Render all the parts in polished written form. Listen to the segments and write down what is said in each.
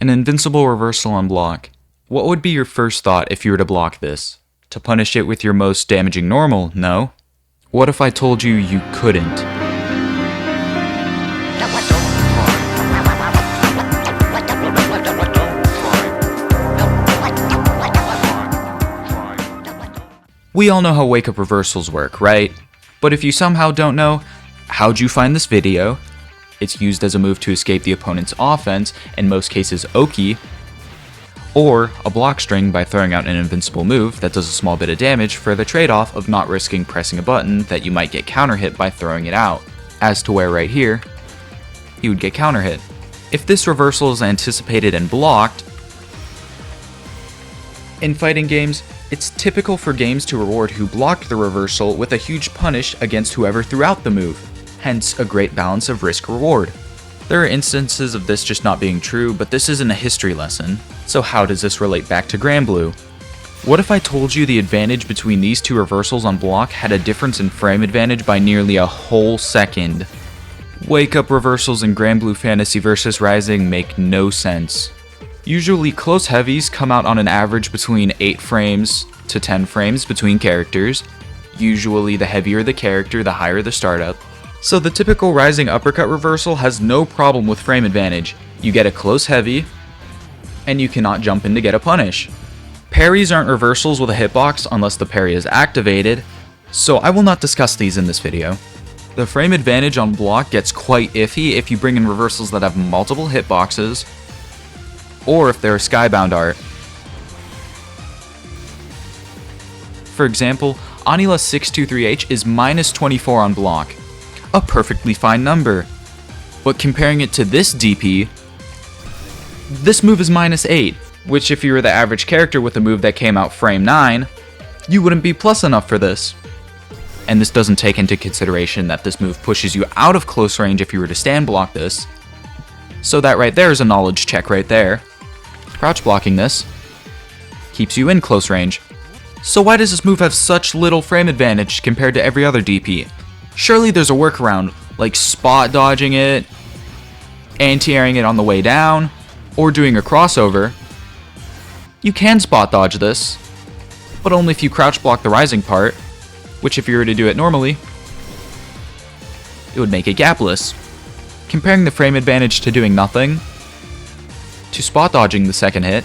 An invincible reversal on block. What would be your first thought if you were to block this? To punish it with your most damaging normal, no? What if I told you you couldn't? We all know how wake-up reversals work, right? But if you somehow don't know, how'd you find this video? It's used as a move to escape the opponent's offense, in most cases Oki, or a block string by throwing out an invincible move that does a small bit of damage for the trade-off of not risking pressing a button that you might get counter hit by throwing it out, as to where right here, you would get counter hit. If this reversal is anticipated and blocked, in fighting games, it's typical for games to reward who blocked the reversal with a huge punish against whoever threw out the move, hence a great balance of risk-reward. There are instances of this just not being true, but this isn't a history lesson, so how does this relate back to Granblue? What if I told you the advantage between these two reversals on block had a difference in frame advantage by nearly a whole second? Wake-up reversals in Granblue Fantasy vs Rising make no sense. Usually close heavies come out on an average between 8 frames to 10 frames between characters. Usually the heavier the character, the higher the startup. So the typical rising uppercut reversal has no problem with frame advantage. You get a close heavy, and you cannot jump in to get a punish. Parries aren't reversals with a hitbox unless the parry is activated, so I will not discuss these in this video. The frame advantage on block gets quite iffy if you bring in reversals that have multiple hitboxes, or if they're a skybound art. For example, Anila's 623H is minus 24 on block, a perfectly fine number. But comparing it to this DP, this move is minus 8, which if you were the average character with a move that came out frame 9, you wouldn't be plus enough for this. And this doesn't take into consideration that this move pushes you out of close range if you were to stand block this. So that right there is a knowledge check right there. Crouch blocking this keeps you in close range. So why does this move have such little frame advantage compared to every other DP? Surely there's a workaround, like spot dodging it, anti-airing it on the way down, or doing a crossover. You can spot dodge this, but only if you crouch block the rising part, which if you were to do it normally, it would make it gapless. Comparing the frame advantage to doing nothing, to spot dodging the second hit,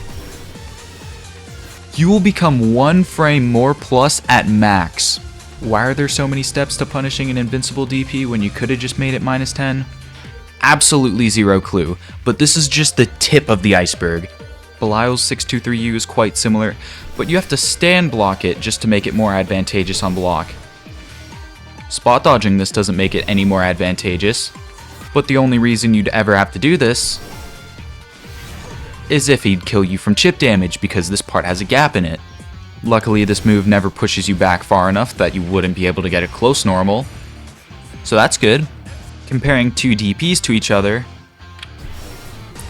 you will become 1 frame more plus at max. Why are there so many steps to punishing an invincible DP when you could have just made it minus 10? Absolutely zero clue, but this is just the tip of the iceberg. Belial's 623U is quite similar, but you have to stand block it just to make it more advantageous on block. Spot dodging this doesn't make it any more advantageous, but the only reason you'd ever have to do this is if he'd kill you from chip damage because this part has a gap in it. Luckily, this move never pushes you back far enough that you wouldn't be able to get a close normal, so that's good. Comparing two DPs to each other,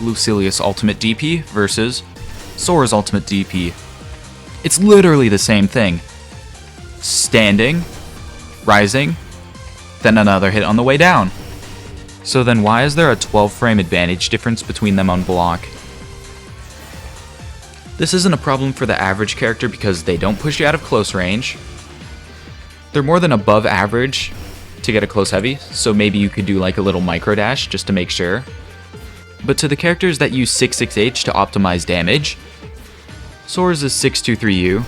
Lucilius Ultimate DP versus Sora's Ultimate DP. It's literally the same thing. Standing, rising, then another hit on the way down. So then why is there a 12 frame advantage difference between them on block? This isn't a problem for the average character because they don't push you out of close range. They're more than above average to get a close heavy, so maybe you could do like a little micro dash just to make sure. But to the characters that use 66H to optimize damage, Sora's 623U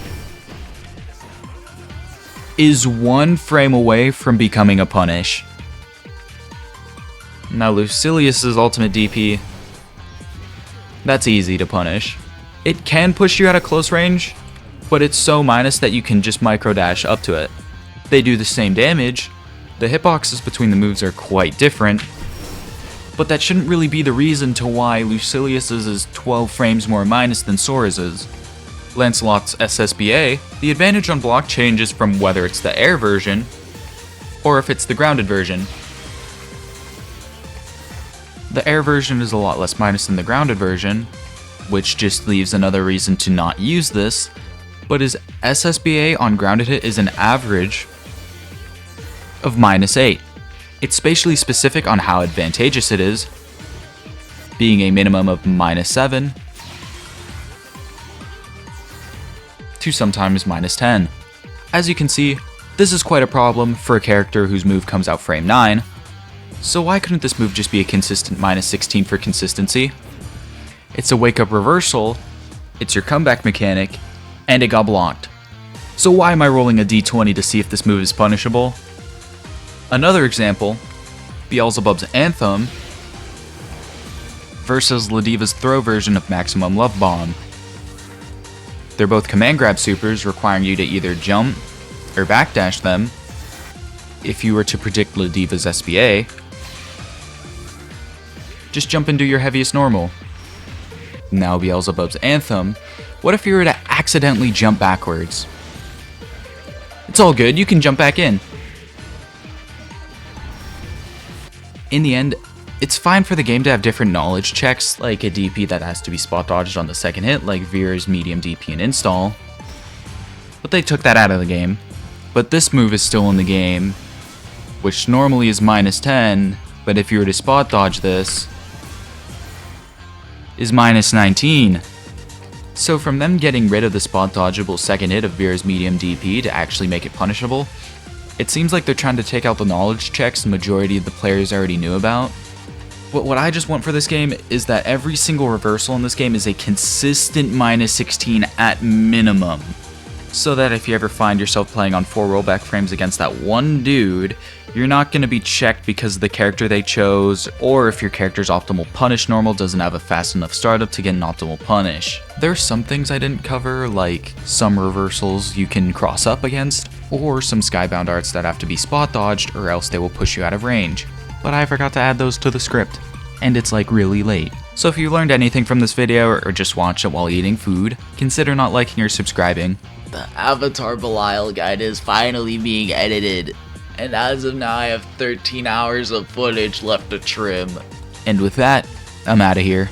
is 1 frame away from becoming a punish. Now Lucilius's ultimate DP, that's easy to punish. It can push you out of close range, but it's so minus that you can just micro dash up to it. They do the same damage, the hitboxes between the moves are quite different, but that shouldn't really be the reason to why Lucilius's is 12 frames more minus than Sora's is. Lancelot's SSBA, the advantage on block changes from whether it's the air version, or if it's the grounded version. The air version is a lot less minus than the grounded version, which just leaves another reason to not use this, but his SSBA on grounded hit is an average of -8. It's spatially specific on how advantageous it is, being a minimum of -7 to sometimes -10. As you can see, this is quite a problem for a character whose move comes out frame 9, so why couldn't this move just be a consistent -16 for consistency? It's a wake-up reversal, it's your comeback mechanic, and it got blocked. So why am I rolling a d20 to see if this move is punishable? Another example, Beelzebub's Anthem versus Ladiva's Throw version of Maximum Love Bomb. They're both command grab supers requiring you to either jump or backdash them. If you were to predict Ladiva's SBA, just jump and do your heaviest normal. Now Beelzebub's Anthem, what if you were to accidentally jump backwards? It's all good, you can jump back in. In the end, it's fine for the game to have different knowledge checks, like a DP that has to be spot dodged on the second hit, like Veer's medium DP and install. But they took that out of the game. But this move is still in the game, which normally is -10, but if you were to spot dodge this, is -19. So from them getting rid of the spot dodgeable second hit of Veer's medium DP to actually make it punishable, it seems like they're trying to take out the knowledge checks the majority of the players already knew about. But what I just want for this game is that every single reversal in this game is a consistent -16 at minimum. So that if you ever find yourself playing on 4 rollback frames against that one dude, you're not going to be checked because of the character they chose, or if your character's optimal punish normal doesn't have a fast enough startup to get an optimal punish. There are some things I didn't cover, like some reversals you can cross up against, or some skybound arts that have to be spot dodged or else they will push you out of range. But I forgot to add those to the script, and it's like really late. So if you learned anything from this video or just watched it while eating food, consider not liking or subscribing. The Avatar Belial guide is finally being edited, and as of now I have 13 hours of footage left to trim. And with that, I'm out of here.